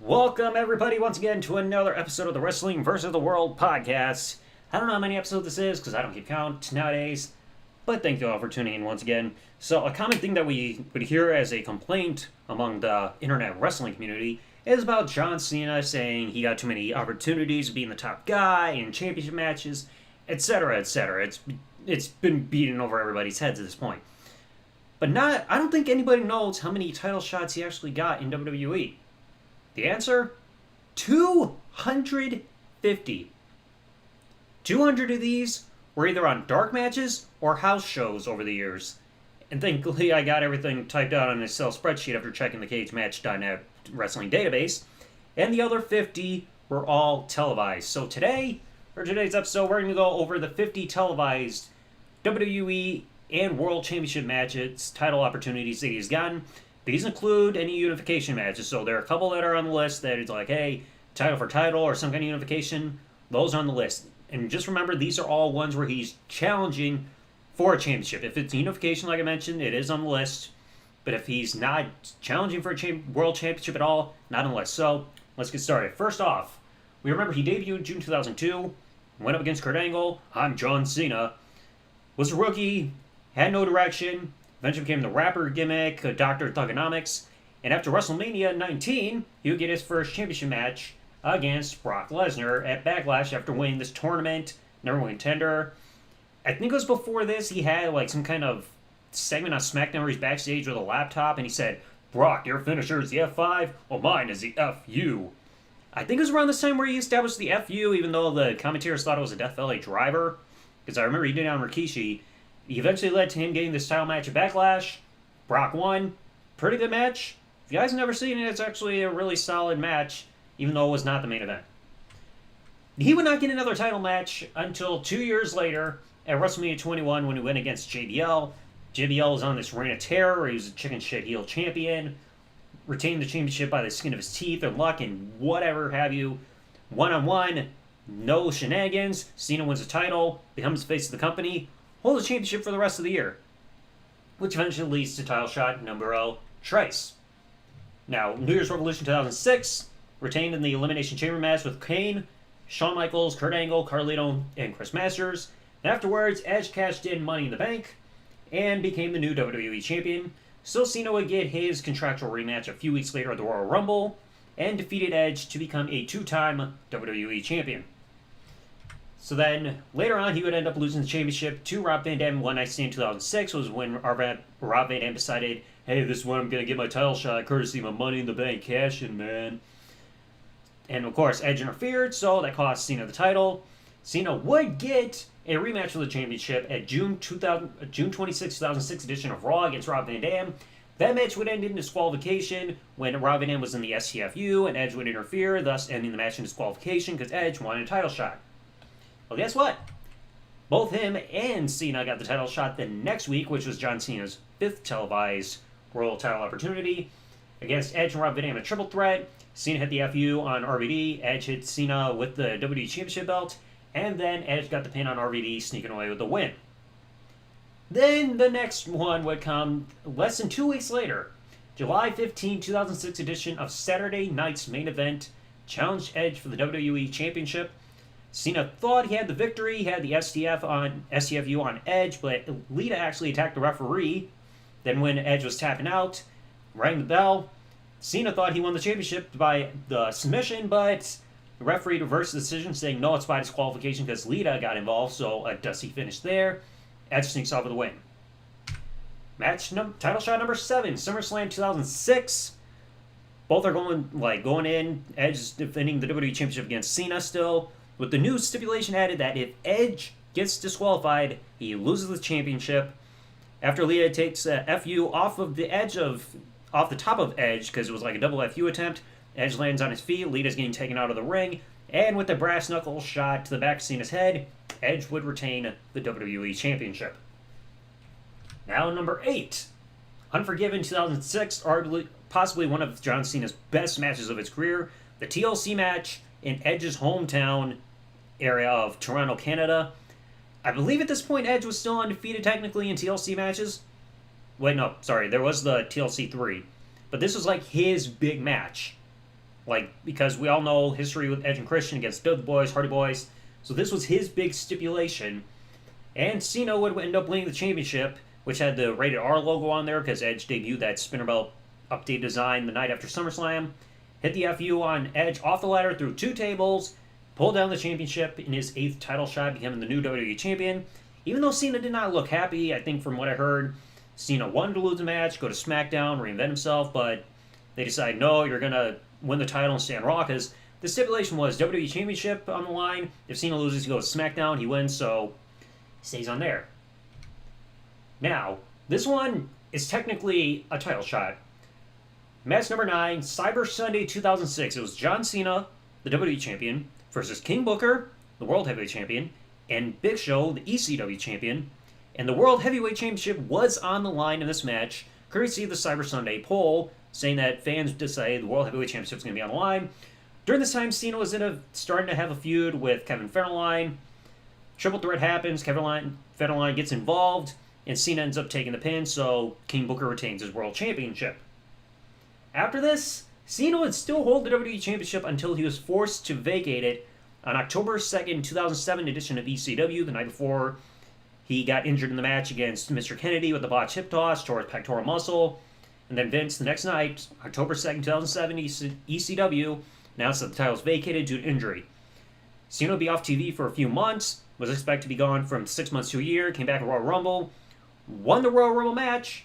Welcome, everybody, once again to another episode of the Wrestling vs. the World podcast. I don't know how many episodes this is because I don't keep count nowadays, but thank you all for tuning in once again. So, a common thing that we would hear as a complaint among the internet wrestling community is about John Cena saying he got too many opportunities of being the top guy in championship matches, etc., etc. It's been beaten over everybody's heads at this point. But I don't think anybody knows how many title shots he actually got in WWE. The answer? 250. 200 of these were either on dark matches or house shows over the years. And thankfully I got everything typed out on an Excel spreadsheet after checking the cagematch.net wrestling database. And the other 50 were all televised. So today, for today's episode, we're going to go over the 50 televised WWE and World Championship matches, title opportunities that he's gotten. These include any unification matches, so there are a couple that are on the list that it's like, hey, title for title or some kind of unification. Those are on the list. And just remember, these are all ones where he's challenging for a championship. If it's unification, like I mentioned, it is on the list. But if he's not challenging for a world championship at all, not on the list. So, let's get started. First off, we remember he debuted in June 2002, went up against Kurt Angle. I'm John Cena. Was a rookie, had no direction. Eventually became the rapper gimmick, Dr. Thugonomics, and after WrestleMania 19, he would get his first championship match against Brock Lesnar at Backlash after winning this tournament, number one contender. I think it was before this, he had like some kind of segment on SmackDown where he's backstage with a laptop, and he said, Brock, your finisher is the F5, well mine is the FU. I think it was around this time where he established the FU, even though the commentators thought it was a Death Valley driver, because I remember he did it on Rikishi. He eventually led to him getting this title match at Backlash. Brock won. Pretty good match. If you guys have never seen it, it's actually a really solid match, even though it was not the main event. He would not get another title match until 2 years later at WrestleMania 21 when he went against JBL. JBL was on this reign of terror where he was a chicken shit heel champion, retained the championship by the skin of his teeth or luck and whatever have you. One-on-one, no shenanigans. Cena wins the title, becomes the face of the company, holds the championship for the rest of the year, which eventually leads to title shot numero tres. Now, New Year's Revolution 2006, retained in the Elimination Chamber match with Kane, Shawn Michaels, Kurt Angle, Carlito, and Chris Masters. And afterwards, Edge cashed in Money in the Bank and became the new WWE Champion. So Cena would get his contractual rematch a few weeks later at the Royal Rumble and defeated Edge to become a two-time WWE Champion. So then, later on, he would end up losing the championship to Rob Van Dam in One Night Stand 2006, was when Rob Van Dam decided, hey, this is when I'm going to get my title shot, courtesy of my Money in the Bank cash-in, man. And, of course, Edge interfered, so that cost Cena the title. Cena would get a rematch for the championship at June 26, 2006 edition of Raw against Rob Van Dam. That match would end in disqualification when Rob Van Dam was in the STFU, and Edge would interfere, thus ending the match in disqualification because Edge wanted a title shot. Well, guess what? Both him and Cena got the title shot the next week, which was John Cena's fifth televised world title opportunity. Against Edge and Rob Van Dam, a triple threat. Cena hit the FU on RVD. Edge hit Cena with the WWE Championship belt. And then Edge got the pin on RVD, sneaking away with the win. Then the next one would come less than 2 weeks later. July 15, 2006 edition of Saturday Night's Main Event challenged Edge for the WWE Championship. Cena thought he had the victory, he had the STFU on Edge, but Lita actually attacked the referee. Then when Edge was tapping out, rang the bell. Cena thought he won the championship by the submission, but the referee reversed the decision, saying no, it's by disqualification because Lita got involved, so a dusty finish there. Edge sneaks off with a win. Title shot number 7, SummerSlam 2006. Both are going in. Edge is defending the WWE Championship against Cena still, with the new stipulation added that if Edge gets disqualified, he loses the championship. After Lita takes FU off the top of Edge, because it was like a double FU attempt, Edge lands on his feet, Lita's getting taken out of the ring, and with the brass knuckle shot to the back of Cena's head, Edge would retain the WWE Championship. Now number 8, Unforgiven 2006, arguably possibly one of John Cena's best matches of his career, the TLC match in Edge's hometown area of Toronto, Canada. I believe at this point Edge was still undefeated technically in TLC matches. Wait, no, sorry, there was the TLC 3. But this was like his big match. Like, because we all know history with Edge and Christian against Dudley Boys, Hardy Boys. So this was his big stipulation. And Cena would end up winning the championship, which had the Rated R logo on there because Edge debuted that spinner belt update design the night after SummerSlam. Hit the FU on Edge off the ladder through 2 tables, pulled down the championship in his 8th title shot, becoming the new WWE champion. Even though Cena did not look happy, I think from what I heard, Cena wanted to lose the match, go to SmackDown, reinvent himself, but they decided, no, you're going to win the title and stay on Raw, because the stipulation was WWE Championship on the line. If Cena loses, he goes to SmackDown, he wins, so he stays on there. Now, this one is technically a title shot. Match number 9, Cyber Sunday 2006. It was John Cena, the WWE Champion, versus King Booker, the World Heavyweight Champion, and Big Show, the ECW Champion. And the World Heavyweight Championship was on the line in this match, courtesy of the Cyber Sunday poll, saying that fans decided the World Heavyweight Championship was going to be on the line. During this time, Cena was starting to have a feud with Kevin Federline. Triple threat happens, Kevin Federline gets involved, and Cena ends up taking the pin, so King Booker retains his World Championship. After this, Cena would still hold the WWE Championship until he was forced to vacate it on October 2nd, 2007 edition of ECW, the night before he got injured in the match against Mr. Kennedy with the botched hip toss toward his pectoral muscle. And then Vince, the next night, October 2nd, 2007, ECW, announced that the title was vacated due to injury. Cena would be off TV for a few months, was expected to be gone from 6 months to a year, came back at Royal Rumble, won the Royal Rumble match,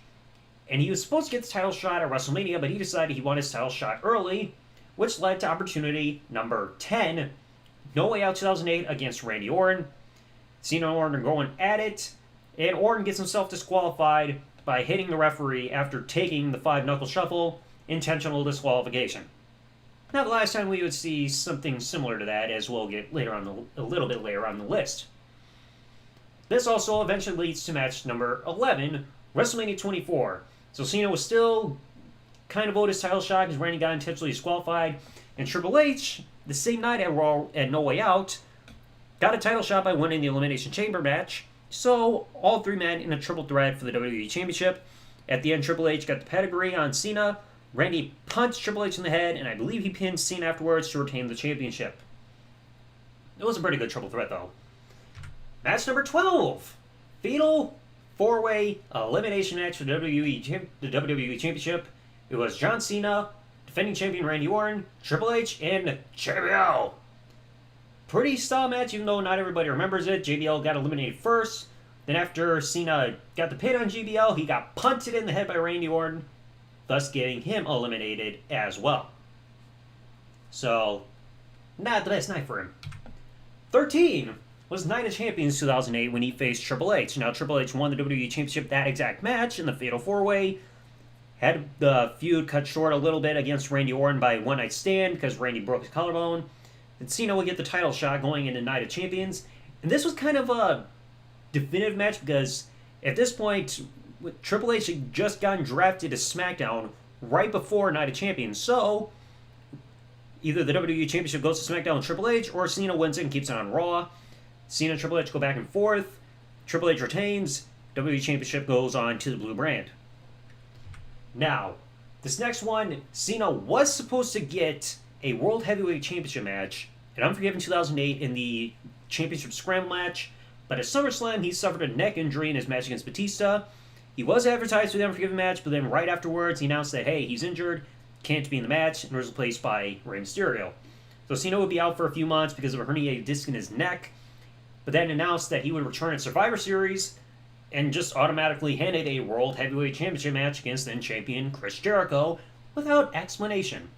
and he was supposed to get the title shot at WrestleMania, but he decided he wanted his title shot early, which led to opportunity number 10, No Way Out 2008 against Randy Orton. Cena and Orton are going at it, and Orton gets himself disqualified by hitting the referee after taking the 5-knuckle shuffle, intentional disqualification. Not the last time we would see something similar to that, as we'll get a little bit later on the list. This also eventually leads to match number 11, WrestleMania 24. So Cena was still kind of owed his title shot because Randy got intentionally disqualified, and Triple H, the same night at No Way Out, got a title shot by winning the Elimination Chamber match. So all 3 men in a triple threat for the WWE Championship. At the end, Triple H got the pedigree on Cena. Randy punched Triple H in the head, and I believe he pinned Cena afterwards to retain the championship. It was a pretty good triple threat, though. Match number 12. Fatal 4-way elimination match for the WWE Championship. It was John Cena, defending champion Randy Orton, Triple H, and JBL. Pretty style match, even though not everybody remembers it. JBL got eliminated first. Then after Cena got the pin on JBL, he got punted in the head by Randy Orton, thus getting him eliminated as well. So, not the best night for him. 13 was Night of Champions 2008 when he faced Triple H. Now, Triple H won the WWE Championship that exact match in the Fatal 4-Way. Had the feud cut short a little bit against Randy Orton by one night stand because Randy broke his collarbone. And Cena would get the title shot going into Night of Champions. And this was kind of a definitive match because at this point, Triple H had just gotten drafted to SmackDown right before Night of Champions. So, either the WWE Championship goes to SmackDown with Triple H, or Cena wins it and keeps it on Raw. Cena and Triple H go back and forth. Triple H retains. WWE Championship goes on to the Blue Brand. Now, this next one, Cena was supposed to get a World Heavyweight Championship match at Unforgiven 2008 in the Championship Scramble match, but at SummerSlam he suffered a neck injury in his match against Batista. He was advertised for the Unforgiven match, but then right afterwards he announced that, hey, he's injured, can't be in the match, and was replaced by Rey Mysterio. So Cena would be out for a few months because of a herniated disc in his neck, but then announced that he would return at Survivor Series and just automatically handed a World Heavyweight Championship match against then champion Chris Jericho without explanation.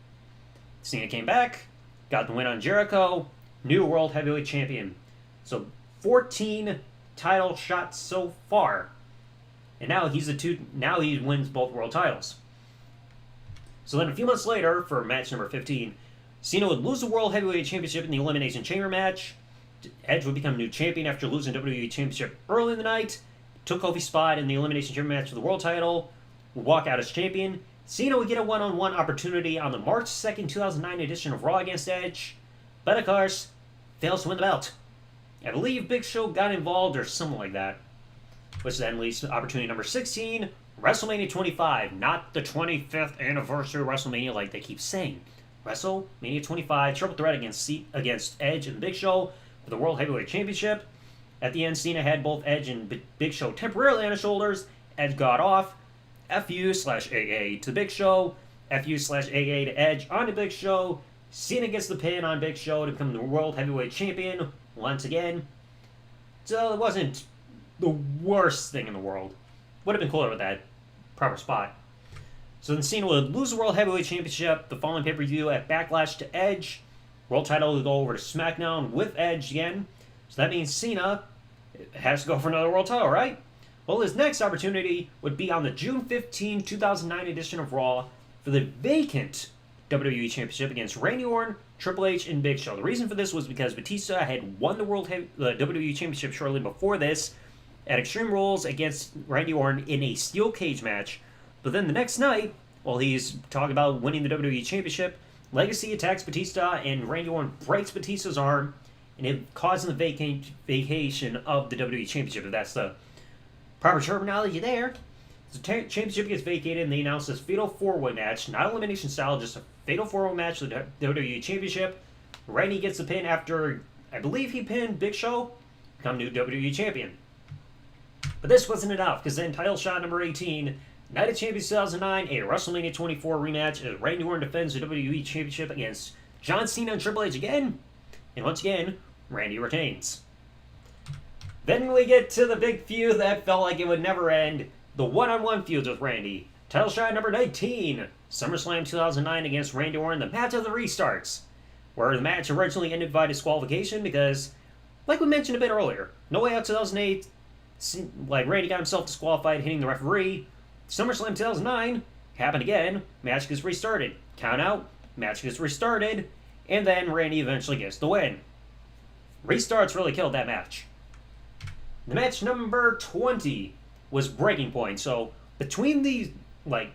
Cena came back, got the win on Jericho, new World Heavyweight Champion. So 14 title shots so far. And now he wins both world titles. So then a few months later, for match number 15, Cena would lose the World Heavyweight Championship in the Elimination Chamber match. Edge would become new champion after losing the WWE Championship early in the night. Took Kofi's spot in the Elimination Chamber match for the world title. Would walk out as champion. Cena would get a one-on-one opportunity on the March 2nd, 2009 edition of Raw against Edge. But of course, fails to win the belt. I believe Big Show got involved or something like that. Which then leads to opportunity number 16, WrestleMania 25. Not the 25th anniversary of WrestleMania like they keep saying. WrestleMania 25 triple threat against Edge and Big Show for the World Heavyweight Championship. At the end, Cena had both Edge and Big Show temporarily on his shoulders. Edge got off. FU/AA to Big Show. FU/AA to Edge on the Big Show. Cena gets the pin on Big Show to become the World Heavyweight Champion once again. So it wasn't the worst thing in the world. Would have been cooler with that proper spot. So then Cena would lose the World Heavyweight Championship the following pay-per-view at Backlash to Edge. World title would go over to SmackDown with Edge again. So that means Cena has to go for another world title, right? Well, his next opportunity would be on the June 15, 2009 edition of Raw for the vacant WWE Championship against Randy Orton, Triple H, and Big Show. The reason for this was because Batista had won the WWE Championship shortly before this at Extreme Rules against Randy Orton in a steel cage match. But then the next night, while he's talking about winning the WWE Championship, Legacy attacks Batista and Randy Orton breaks Batista's arm, and it causes the vacation of the WWE Championship, if that's the proper terminology there. The championship gets vacated, and they announce this Fatal 4-Way match, not elimination style, just a Fatal 4-Way match for the WWE Championship. Randy gets the pin after, I believe he pinned Big Show, become new WWE Champion. But this wasn't enough, because then title shot number 18, Night of Champions 2009, a WrestleMania 24 rematch as Randy Orton defends the WWE Championship against John Cena and Triple H again. And once again, Randy retains. Then we get to the big feud that felt like it would never end. The one-on-one feuds with Randy. Title shot number 19. SummerSlam 2009 against Randy Orton, the match of the restarts. Where the match originally ended by disqualification because, like we mentioned a bit earlier, No Way Out 2008, Randy got himself disqualified hitting the referee. SummerSlam 2009 happened again. Match gets restarted. Count out. Match gets restarted. And then Randy eventually gets the win. Restarts really killed that match. The match number 20 was Breaking Point. So between these, right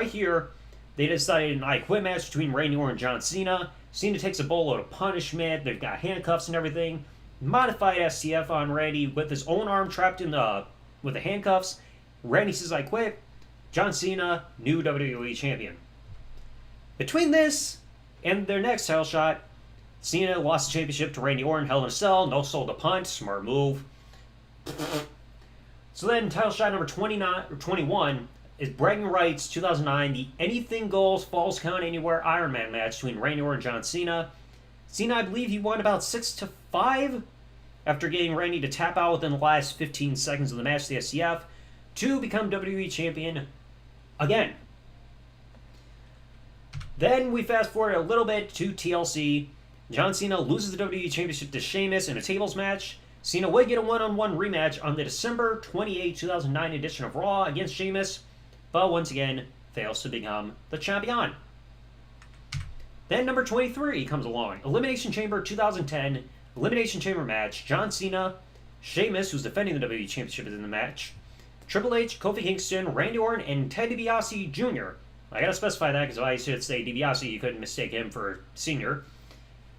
here, they decided an I Quit match between Randy Orton and John Cena. Cena takes a boatload of punishment. They've got handcuffs and everything. Modified STF on Randy with his own arm trapped in with the handcuffs. Randy says I quit. John Cena, new WWE Champion. Between this and their next title shot, Cena lost the championship to Randy Orton, Hell in a Cell, no sold a punt, smart move. So then title shot number 21 is Bragging Rights 2009, the Anything Goes Falls Count Anywhere Iron Man match between Randy Orton and John Cena. Cena, I believe he won about 6-5 after getting Randy to tap out within the last 15 seconds of the match, the SCF, to become WWE Champion again. Then we fast forward a little bit to TLC. John Cena loses the WWE Championship to Sheamus in a tables match. Cena would get a one-on-one rematch on the December 28, 2009 edition of Raw against Sheamus, but once again fails to become the champion. Then number 23 comes along. Elimination Chamber 2010 Elimination Chamber match. John Cena, Sheamus, who's defending the WWE Championship, is in the match. Triple H, Kofi Kingston, Randy Orton, and Ted DiBiase Jr. I gotta specify that because if I should say DiBiase, you couldn't mistake him for Senior.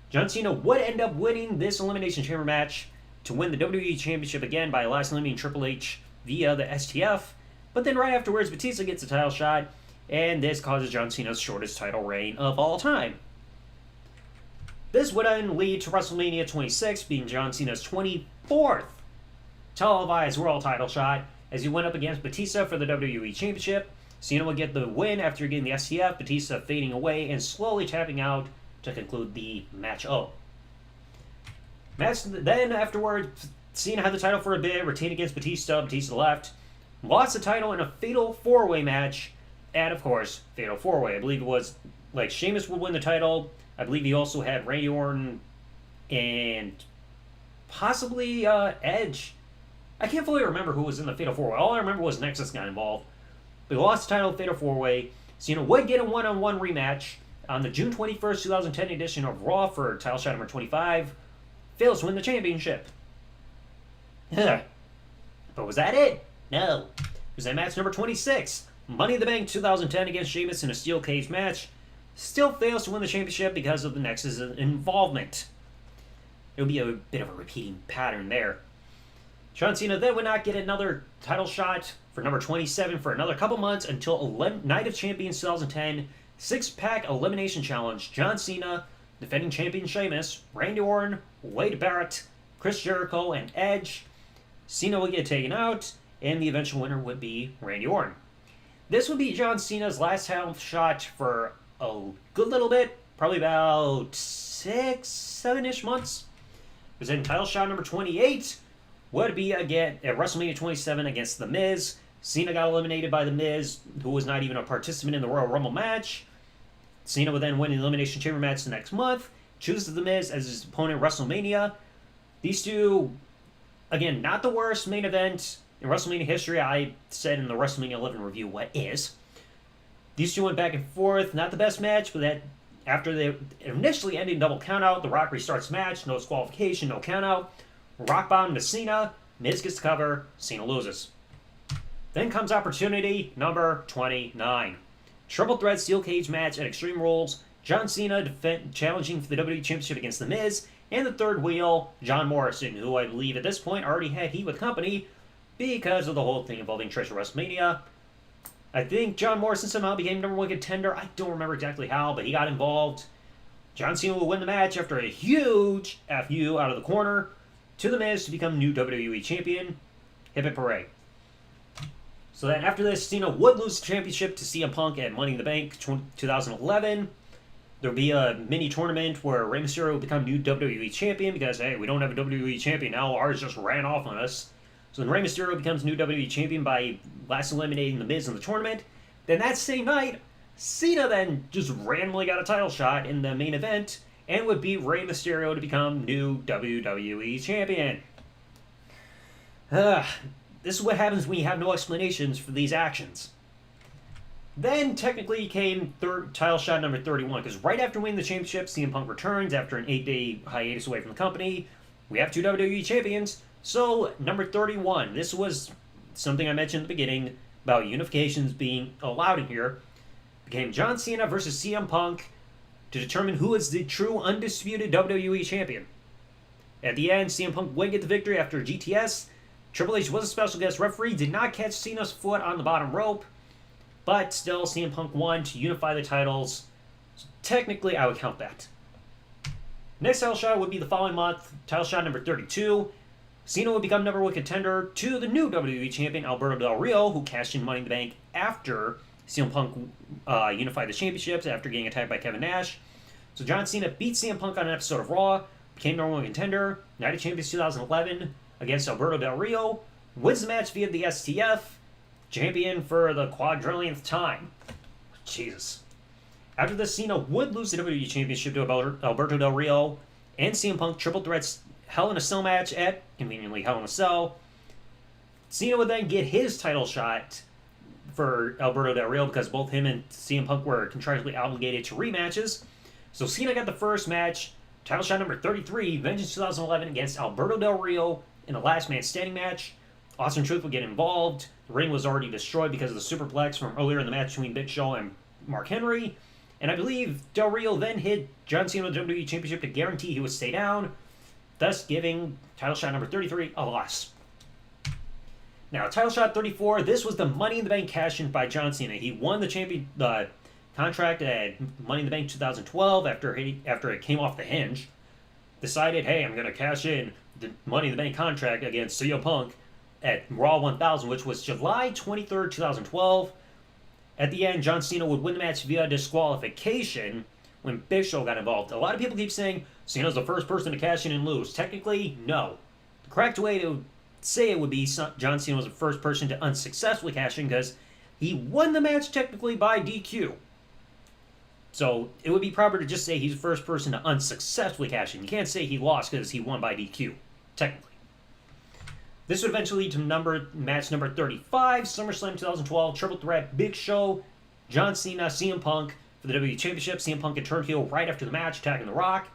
John Cena would end up winning this Elimination Chamber match to win the WWE Championship again by last eliminating Triple H via the STF. But then right afterwards, Batista gets a title shot, and this causes John Cena's shortest title reign of all time. This would then lead to WrestleMania 26 being John Cena's 24th televised world title shot as he went up against Batista for the WWE Championship. Cena would get the win after getting the STF, Batista fading away and slowly tapping out to conclude the match. Then afterwards, Cena had the title for a bit, retained against Batista. Batista left, lost the title in a Fatal 4-Way match, and of course, Fatal 4-Way. I believe it was Sheamus would win the title. I believe he also had Randy Orton and possibly Edge. I can't fully remember who was in the Fatal 4-Way. All I remember was Nexus got involved. But he lost the title in Fatal 4-Way. Cena would get a one-on-one rematch on the June 21st, 2010 edition of Raw for title shot number 25. Fails to win the championship. But was that it? No. It was that match number 26. Money in the Bank 2010 against Sheamus in a steel cage match. Still fails to win the championship because of the Nexus involvement. It would be a bit of a repeating pattern there. John Cena then would not get another title shot for number 27 for another couple months until Night of Champions 2010 Six-pack elimination challenge. John Cena, defending champion Sheamus, Randy Orton, Wade Barrett, Chris Jericho, and Edge. Cena will get taken out, and the eventual winner would be Randy Orton. This would be John Cena's last title shot for a good little bit, probably about 6-7-ish months. Because then title shot number 28 would be again at WrestleMania 27 against The Miz. Cena got eliminated by The Miz, who was not even a participant in the Royal Rumble match. Cena would then win an Elimination Chamber match the next month, chooses The Miz as his opponent at WrestleMania. These two, again, not the worst main event in WrestleMania history. I said in the WrestleMania 11 review what is. These two went back and forth. Not the best match, but that after they initially ended double countout, The Rock restarts the match. No disqualification, no countout. Rock bottom to Cena. Miz gets the cover. Cena loses. Then comes opportunity number 29. Triple threat steel cage match at Extreme Rules. John Cena challenging for the WWE Championship against The Miz. And the third wheel, John Morrison, who I believe at this point already had heat with company because of the whole thing involving Trish at WrestleMania. I think John Morrison somehow became number one contender. I don't remember exactly how, but he got involved. John Cena will win the match after a huge FU out of the corner to The Miz to become new WWE Champion. Hip hip hooray. So then after this, Cena would lose the championship to CM Punk at Money in the Bank 2011. There'll be a mini tournament where Rey Mysterio will become new WWE Champion because, hey, we don't have a WWE Champion now. Ours just ran off on us. So then Rey Mysterio becomes new WWE Champion by last eliminating The Miz in the tournament. Then that same night, Cena then just randomly got a title shot in the main event and would beat Rey Mysterio to become new WWE Champion. This is what happens when you have no explanations for these actions. Then technically came title shot number 31, because right after winning the championship, CM Punk returns after an 8-day hiatus away from the company. We have two WWE champions. So, number 31, this was something I mentioned at the beginning about unifications being allowed in here. Became John Cena versus CM Punk to determine who is the true undisputed WWE champion. At the end, CM Punk would get the victory after GTS. Triple H was a special guest referee, did not catch Cena's foot on the bottom rope, but still CM Punk won to unify the titles. So technically, I would count that. Next title shot would be the following month, title shot number 32. Cena would become number one contender to the new WWE champion, Alberto Del Rio, who cashed in Money in the Bank after CM Punk unified the championships after getting attacked by Kevin Nash. So John Cena beat CM Punk on an episode of Raw, became number one contender, Night of Champions 2011 against Alberto Del Rio, wins the match via the STF, champion for the quadrillionth time. Jesus. After this, Cena would lose the WWE Championship to Alberto Del Rio and CM Punk triple threats Hell in a Cell match at, conveniently, Hell in a Cell. Cena would then get his title shot for Alberto Del Rio because both him and CM Punk were contractually obligated to rematches. So Cena got the first match, title shot number 33, Vengeance 2011 against Alberto Del Rio in a last man standing match. Austin Truth would get involved. The ring was already destroyed because of the superplex from earlier in the match between Big Show and Mark Henry. And I believe Del Rio then hit John Cena with the WWE Championship to guarantee he would stay down, thus giving title shot number 33 a loss. Now, title shot 34, this was the Money in the Bank cash-in by John Cena. He won the contract at Money in the Bank 2012 after it came off the hinge. Decided, hey, I'm going to cash in the Money in the Bank contract against CM Punk at Raw 1000, which was July 23rd, 2012. At the end, John Cena would win the match via disqualification when Big Show got involved. A lot of people keep saying Cena's the first person to cash in and lose. Technically, no. The correct way to say it would be John Cena was the first person to unsuccessfully cash in because he won the match technically by DQ. So it would be proper to just say he's the first person to unsuccessfully cash in. You can't say he lost because he won by DQ, technically. This would eventually lead to match number 35, SummerSlam 2012, Triple Threat, Big Show, John Cena, CM Punk for the WWE Championship. CM Punk had turned heel right after the match, attacking The Rock.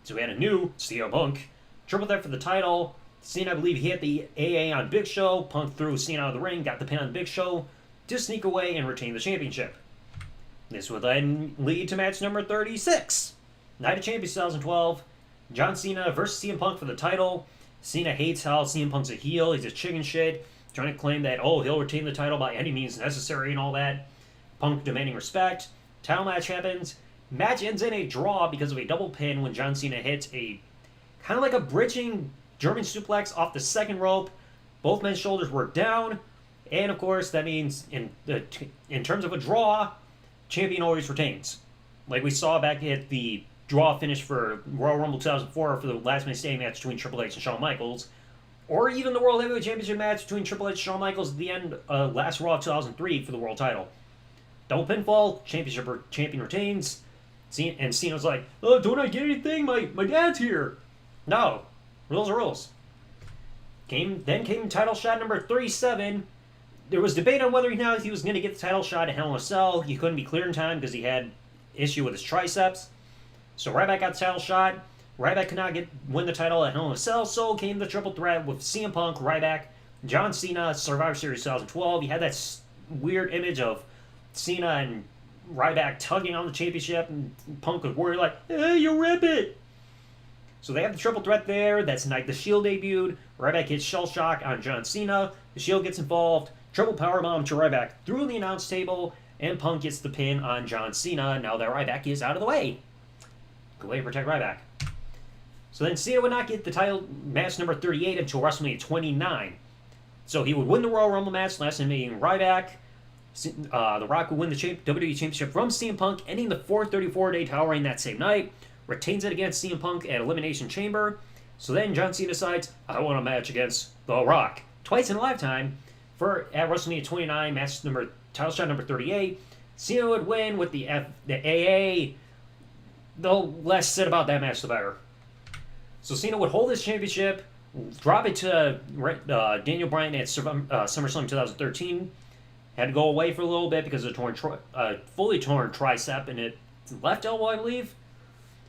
So we had a new CM Punk. Triple Threat for the title. Cena, I believe, he hit the AA on Big Show. Punk threw Cena out of the ring, got the pin on Big Show to sneak away and retain the championship. This would then lead to match number 36, Night of Champions 2012, John Cena versus CM Punk for the title. Cena hates how CM Punk's a heel. He's a chicken shit, trying to claim that, he'll retain the title by any means necessary and all that. Punk demanding respect. Title match happens. Match ends in a draw because of a double pin when John Cena hits a kind of like a bridging German suplex off the second rope. Both men's shoulders were down. And of course, that means in terms of a draw, champion always retains. Like we saw back at the draw finish for Royal Rumble 2004 for the last man standing match between Triple H and Shawn Michaels, or even the World Heavyweight Championship match between Triple H and Shawn Michaels at the end last Raw 2003 for the world title. Double pinfall, champion retains, and Cena's like, "Oh, don't I get anything? My dad's here." No, rules are rules. Then came title shot number 37. There was debate on whether or not he was going to get the title shot at Hell in a Cell. He couldn't be cleared in time because he had issue with his triceps. So Ryback got the title shot. Ryback could not win the title at Hell in a Cell, so came the triple threat with CM Punk, Ryback, John Cena, Survivor Series 2012. You had that weird image of Cena and Ryback tugging on the championship, and Punk was worried like, "Hey, you rip it!" So they have the triple threat there. That's the night the Shield debuted. Ryback hits Shell Shock on John Cena. The Shield gets involved. Triple powerbomb to Ryback through the announce table, and Punk gets the pin on John Cena. Now that Ryback is out of the way. Good way to protect Ryback. So then Cena would not get the title match number 38 until WrestleMania 29. So he would win the Royal Rumble match, last time being Ryback. The Rock would win the WWE Championship from CM Punk, ending the 434-day title reign that same night. Retains it against CM Punk at Elimination Chamber. So then John Cena decides, I want a match against The Rock. Twice in a lifetime. At WrestleMania 29, title shot number 38. Cena would win with the AA. The less said about that match, the better. So Cena would hold his championship, drop it to Daniel Bryan at SummerSlam 2013. Had to go away for a little bit because of a fully torn tricep and it left elbow, I believe.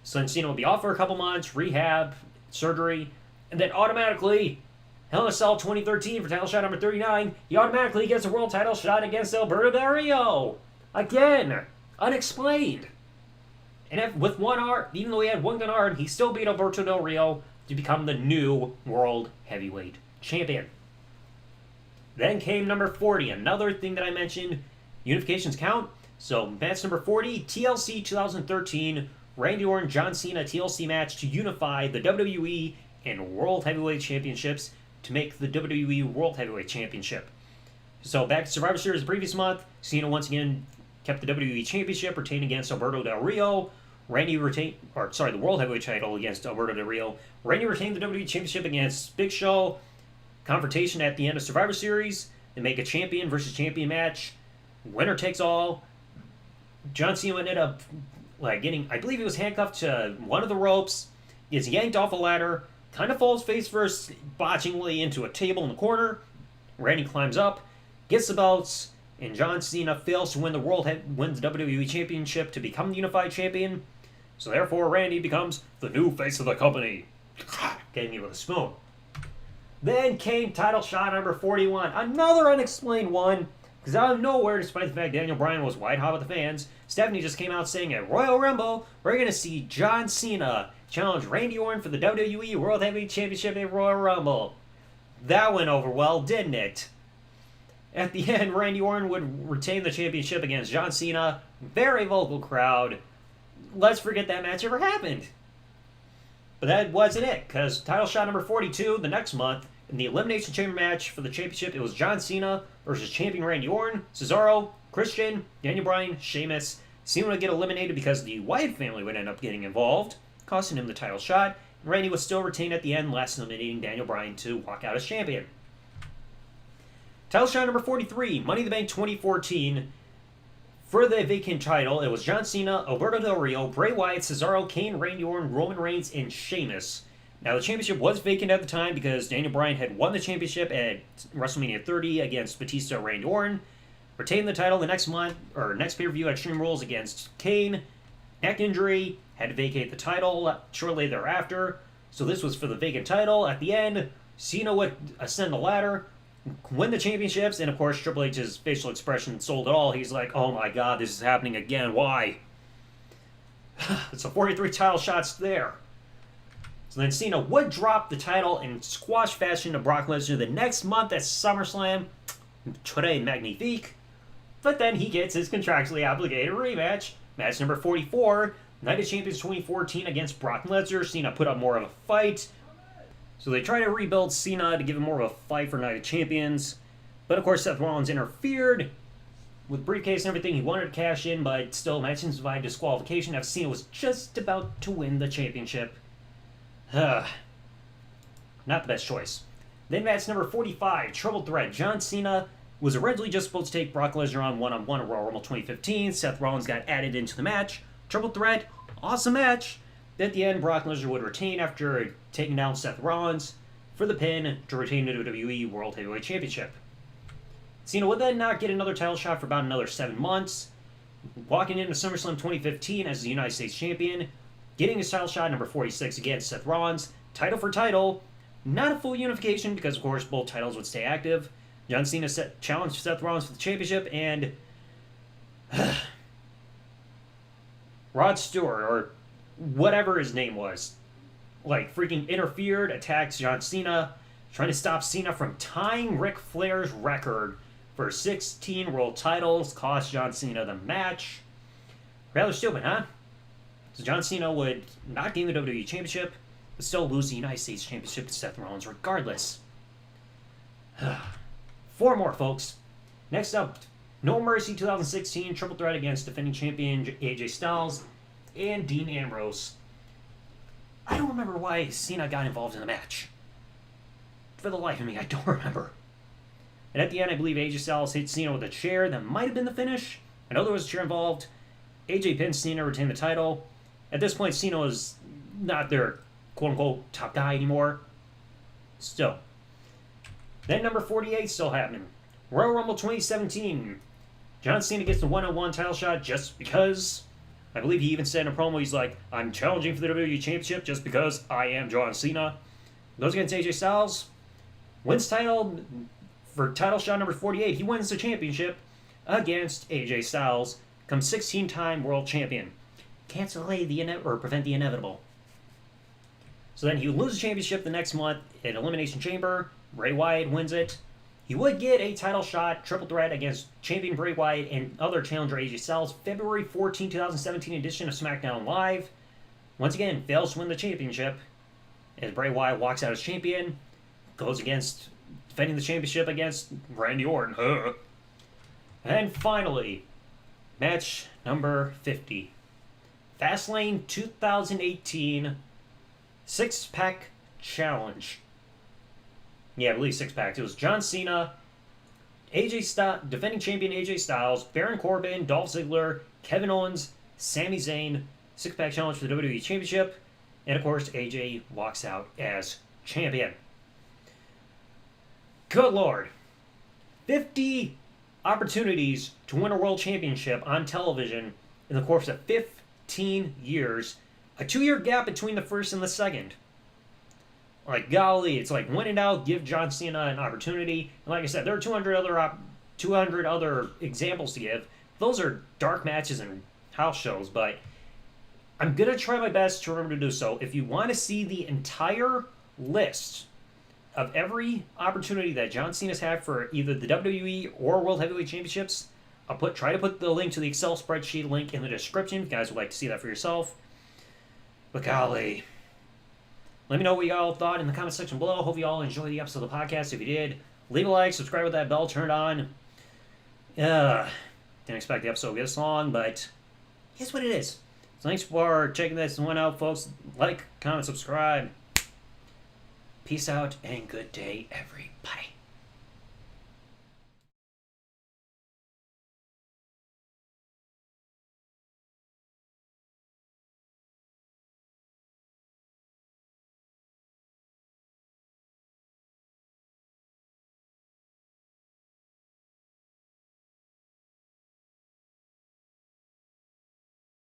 So then Cena would be off for a couple months, rehab, surgery, and then automatically, Hell in a Cell 2013 for title shot number 39, he automatically gets a world title shot against Alberto Del Rio. Again, unexplained. And with one arm, even though he had one good arm, he still beat Alberto Del Rio to become the new World Heavyweight Champion. Then came number 40, another thing that I mentioned, unifications count. So match number 40, TLC 2013, Randy Orton, John Cena TLC match to unify the WWE and World Heavyweight Championships to make the WWE World Heavyweight Championship. So back to Survivor Series the previous month, Cena once again kept the WWE Championship, retained against Alberto Del Rio. The World Heavyweight title against Alberto Del Rio. Randy retained the WWE Championship against Big Show. Confrontation at the end of Survivor Series. They make a champion versus champion match. Winner takes all. John Cena ended up getting, I believe he was handcuffed to one of the ropes, is yanked off a ladder, kind of falls face first botchingly into a table in the corner. Randy climbs up, gets the belts, and John Cena fails to win wins the WWE Championship to become the unified champion. So therefore, Randy becomes the new face of the company. Getting me with a spoon. Then came title shot number 41, another unexplained one. Because out of nowhere, despite the fact Daniel Bryan was white hot with the fans, Stephanie just came out saying at Royal Rumble, we're going to see John Cena challenge Randy Orton for the WWE World Heavyweight Championship at Royal Rumble. That went over well, didn't it? At the end, Randy Orton would retain the championship against John Cena. Very vocal crowd. Let's forget that match ever happened. But that wasn't it, because title shot number 42 the next month, in the Elimination Chamber match for the championship, it was John Cena versus champion Randy Orton, Cesaro, Christian, Daniel Bryan, Sheamus. Cena would get eliminated because the Wyatt family would end up getting involved, costing him the title shot. And Randy was still retained at the end, last eliminating Daniel Bryan to walk out as champion. Title shot number 43, Money in the Bank 2014. For the vacant title, it was John Cena, Alberto Del Rio, Bray Wyatt, Cesaro, Kane, Randy Orton, Roman Reigns, and Sheamus. Now, the championship was vacant at the time because Daniel Bryan had won the championship at WrestleMania 30 against Batista and Randy Orton. Retained the title the next month, or next pay-per-view at Extreme Rules against Kane. Neck injury, had to vacate the title shortly thereafter. So this was for the vacant title. At the end, Cena would ascend the ladder, win the championships, and of course Triple H's facial expression sold it all. He's like, oh my god, this is happening again, why? So 43 title shots there. So then Cena would drop the title in squash fashion to Brock Lesnar the next month at SummerSlam. Très magnifique. But then he gets his contractually obligated rematch Match number 44, Night of Champions 2014 against Brock Lesnar. Cena put up more of a fight. So they try to rebuild Cena to give him more of a fight for Night of Champions. But of course, Seth Rollins interfered with briefcase and everything. He wanted to cash in, but still, match ends by disqualification after Cena was just about to win the championship. Not the best choice. Then match number 45, Triple Threat. John Cena was originally just supposed to take Brock Lesnar on one-on-one at Royal Rumble 2015. Seth Rollins got added into the match. Triple Threat, awesome match. At the end, Brock Lesnar would retain after taking down Seth Rollins for the pin to retain the WWE World Heavyweight Championship. Cena would then not get another title shot for about another 7 months, walking into SummerSlam 2015 as the United States Champion, getting his title shot number 46 against Seth Rollins, title for title. Not a full unification because, of course, both titles would stay active. John Cena challenged Seth Rollins for the championship, and Rod Stewart, or whatever his name was, freaking interfered, attacked John Cena, trying to stop Cena from tying Ric Flair's record for 16 world titles, cost John Cena the match. Rather stupid, huh? So John Cena would not gain the WWE Championship, but still lose the United States Championship to Seth Rollins regardless. 4 more, folks. Next up, No Mercy 2016 Triple Threat against defending champion AJ Styles and Dean Ambrose. I don't remember why Cena got involved in the match. For the life of me, I don't remember. And at the end, I believe AJ Styles hit Cena with a chair. That might have been the finish. I know there was a chair involved. AJ pinned Cena, retained the title. At this point, Cena was not their quote-unquote top guy anymore. Still. Then number 48 still happening. Royal Rumble 2017. John Cena gets the one-on-one title shot just because. I believe he even said in a promo, he's like, I'm challenging for the WWE Championship just because I am John Cena. Goes against AJ Styles. Wins title for title shot number 48. He wins the championship against AJ Styles. Becomes 16-time world champion. Can't delay or prevent the inevitable. So then he would lose the championship the next month at Elimination Chamber. Bray Wyatt wins it. He would get a title shot, triple threat against champion Bray Wyatt and other challenger AJ Styles, February 14, 2017 edition of SmackDown Live. Once again, fails to win the championship as Bray Wyatt walks out as champion, goes against defending the championship against Randy Orton. And finally, match number 50. Fastlane 2018 6-pack challenge. Yeah, I believe 6-packs. It was John Cena, defending champion AJ Styles, Baron Corbin, Dolph Ziggler, Kevin Owens, Sami Zayn. 6-pack challenge for the WWE Championship. And of course, AJ walks out as champion. Good Lord. 50 opportunities to win a world championship on television in the course of 15 years. A 2-year gap between the first and the second. Like, golly, it's like, win it out, give John Cena an opportunity. And like I said, there are 200 other examples to give. Those are dark matches and house shows, but I'm going to try my best to remember to do so. If you want to see the entire list of every opportunity that John Cena's had for either the WWE or World Heavyweight Championships, I'll try to put the link to the Excel spreadsheet link in the description if you guys would like to see that for yourself. But golly, let me know what you all thought in the comment section below. Hope you all enjoyed the episode of the podcast. If you did, leave a like, subscribe with that bell turned on. Didn't expect the episode to get this long, but here's what it is. So thanks for checking this one out, folks. Like, comment, subscribe. Peace out, and good day, everybody.